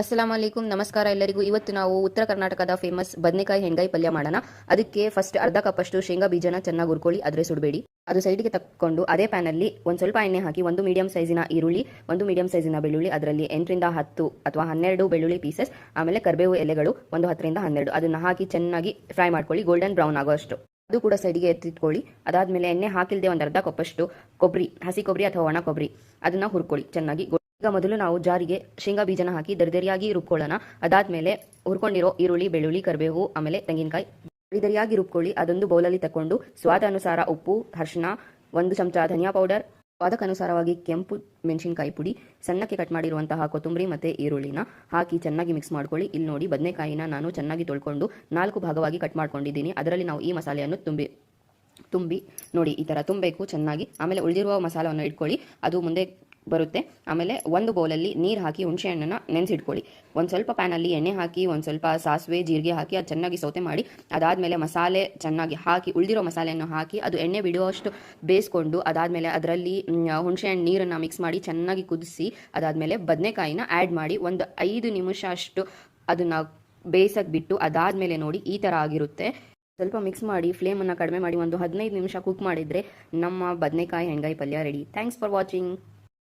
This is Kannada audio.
ಅಸ್ಸಲಾಮು ಅಲೈಕುಂ ನಮಸ್ಕಾರ ಎಲ್ಲರಿಗೂ. ಇವತ್ತು ನಾವು ಉತ್ತರ ಕರ್ನಾಟಕದ ಫೇಮಸ್ ಬದನೆಕಾಯಿ ಹೆಂಗಾಯಿ ಪಲ್ಯ ಮಾಡೋಣ. ಅದಕ್ಕೆ ಫಸ್ಟ್ ಅರ್ಧ ಕಪ್ಪಷ್ಟು ಶೇಂಗಾ ಬೀಜನ ಚೆನ್ನಾಗಿ ಹುರ್ಕೊಳ್ಳಿ, ಆದರೆ ಸುಡಬೇಡಿ. ಅದು ಸೈಡ್ಗೆ ತಕ್ಕೊಂಡು ಅದೇ ಪ್ಯಾನಲ್ಲಿ ಒಂದು ಸ್ವಲ್ಪ ಎಣ್ಣೆ ಹಾಕಿ ಒಂದು ಮೀಡಿಯಂ ಸೈಜಿನ ಈರುಳ್ಳಿ, ಒಂದು ಮೀಡಿಯಂ ಸೈಜಿನ ಬೆಳ್ಳುಳ್ಳಿ, ಅದರಲ್ಲಿ 8ರಿಂದ 10 ಅಥವಾ 12 ಬೆಳ್ಳುಳ್ಳಿ ಪೀಸಸ್, ಆಮೇಲೆ ಕರಿಬೇವು ಎಲೆಗಳು ಒಂದು 10ರಿಂದ 12 ಅದನ್ನು ಹಾಕಿ ಚೆನ್ನಾಗಿ ಫ್ರೈ ಮಾಡ್ಕೊಳ್ಳಿ, ಗೋಲ್ಡನ್ ಬ್ರೌನ್ ಆಗೋಷ್ಟು. ಅದು ಕೂಡ ಸೈಡಿಗೆ ಎತ್ತಿಟ್ಕೊಳ್ಳಿ. ಅದಾದಮೇಲೆ ಎಣ್ಣೆ ಹಾಕಿಲ್ಲದೆ ಒಂದು ಅರ್ಧ ಕಪ್ಪಷ್ಟು ಕೊಬ್ಬರಿ, ಹಸಿ ಕೊಬ್ಬರಿ ಅಥವಾ ಒಣ ಕೊಬ್ಬರಿ, ಅದನ್ನು ಹುರ್ಕೊಳ್ಳಿ ಚೆನ್ನಾಗಿ. ಈಗ ಮೊದಲು ನಾವು ಜಾರಿಗೆ ಶೇಂಗಾ ಬೀಜನ ಹಾಕಿ ದರಿದರಿಯಾಗಿ ರುಬ್ಕೊಳ್ಳೋಣ. ಅದಾದ್ಮೇಲೆ ಹುರ್ಕೊಂಡಿರೋ ಈರುಳ್ಳಿ, ಬೆಳ್ಳುಳ್ಳಿ, ಕರಿಬೇವು, ಆಮೇಲೆ ತೆಂಗಿನಕಾಯಿ ದರಿದರಿಯಾಗಿ ರುಬ್ಕೊಳ್ಳಿ. ಅದೊಂದು ಬೌಲಲ್ಲಿ ತಕೊಂಡು ಸ್ವಾದಾನುಸಾರ ಉಪ್ಪು, ಅರಿಶಿನ, 1 ಚಮಚ ಧನಿಯಾ ಪೌಡರ್, ಸ್ವಾದಕ್ಕನುಸಾರವಾಗಿ ಕೆಂಪು ಮೆಣಸಿನಕಾಯಿ ಪುಡಿ, ಸಣ್ಣಕ್ಕೆ ಕಟ್ ಮಾಡಿರುವಂತಹ ಕೊತ್ತಂಬರಿ ಮತ್ತು ಈರುಳ್ಳಿನ ಹಾಕಿ ಚೆನ್ನಾಗಿ ಮಿಕ್ಸ್ ಮಾಡ್ಕೊಳ್ಳಿ. ಇಲ್ಲಿ ನೋಡಿ ಬದನೆಕಾಯಿನ ನಾನು ಚೆನ್ನಾಗಿ ತೊಳ್ಕೊಂಡು 4 ಭಾಗವಾಗಿ ಕಟ್ ಮಾಡ್ಕೊಂಡಿದ್ದೀನಿ. ಅದರಲ್ಲಿ ನಾವು ಈ ಮಸಾಲೆಯನ್ನು ತುಂಬಿ ನೋಡಿ ಈ ಥರ ತುಂಬಬೇಕು ಚೆನ್ನಾಗಿ. ಆಮೇಲೆ ಉಳಿದಿರುವ ಮಸಾಲವನ್ನು ಇಟ್ಕೊಳ್ಳಿ, ಅದು ಮುಂದೆ ಬರುತ್ತೆ. ಆಮೇಲೆ ಒಂದು ಬೌಲಲ್ಲಿ ನೀರು ಹಾಕಿ ಹುಣಸೆ ಹಣ್ಣನ್ನು ನೆನೆಸಿಟ್ಕೊಳ್ಳಿ. ಒಂದು ಸ್ವಲ್ಪ ಪ್ಯಾನಲ್ಲಿ ಎಣ್ಣೆ ಹಾಕಿ ಒಂದು ಸ್ವಲ್ಪ ಸಾಸಿವೆ ಜೀರಿಗೆ ಹಾಕಿ ಅದು ಚೆನ್ನಾಗಿ ಸೌತೆ ಮಾಡಿ, ಅದಾದಮೇಲೆ ಮಸಾಲೆ ಚೆನ್ನಾಗಿ ಹಾಕಿ ಉಳಿದಿರೋ ಮಸಾಲೆಯನ್ನು ಹಾಕಿ ಅದು ಎಣ್ಣೆ ಬಿಡುವಷ್ಟು ಬೇಯಿಸ್ಕೊಂಡು, ಅದಾದಮೇಲೆ ಅದರಲ್ಲಿ ಹುಣಸೆ ಹಣ್ಣು ನೀರನ್ನು ಮಿಕ್ಸ್ ಮಾಡಿ ಚೆನ್ನಾಗಿ ಕುದಿಸಿ, ಅದಾದಮೇಲೆ ಬದನೆಕಾಯಿನ ಆ್ಯಡ್ ಮಾಡಿ ಒಂದು 5 ನಿಮಿಷ ಅಷ್ಟು ಅದನ್ನು ಬೇಯಿಸಕ್ಕೆ ಬಿಟ್ಟು, ಅದಾದಮೇಲೆ ನೋಡಿ ಈ ಥರ ಆಗಿರುತ್ತೆ. ಸ್ವಲ್ಪ ಮಿಕ್ಸ್ ಮಾಡಿ ಫ್ಲೇಮನ್ನು ಕಡಿಮೆ ಮಾಡಿ ಒಂದು 15 ನಿಮಿಷ ಕುಕ್ ಮಾಡಿದರೆ ನಮ್ಮ ಬದನೆಕಾಯಿ ಹೆಂಗಾಯಿ ಪಲ್ಯ ರೆಡಿ. Thanks for watching.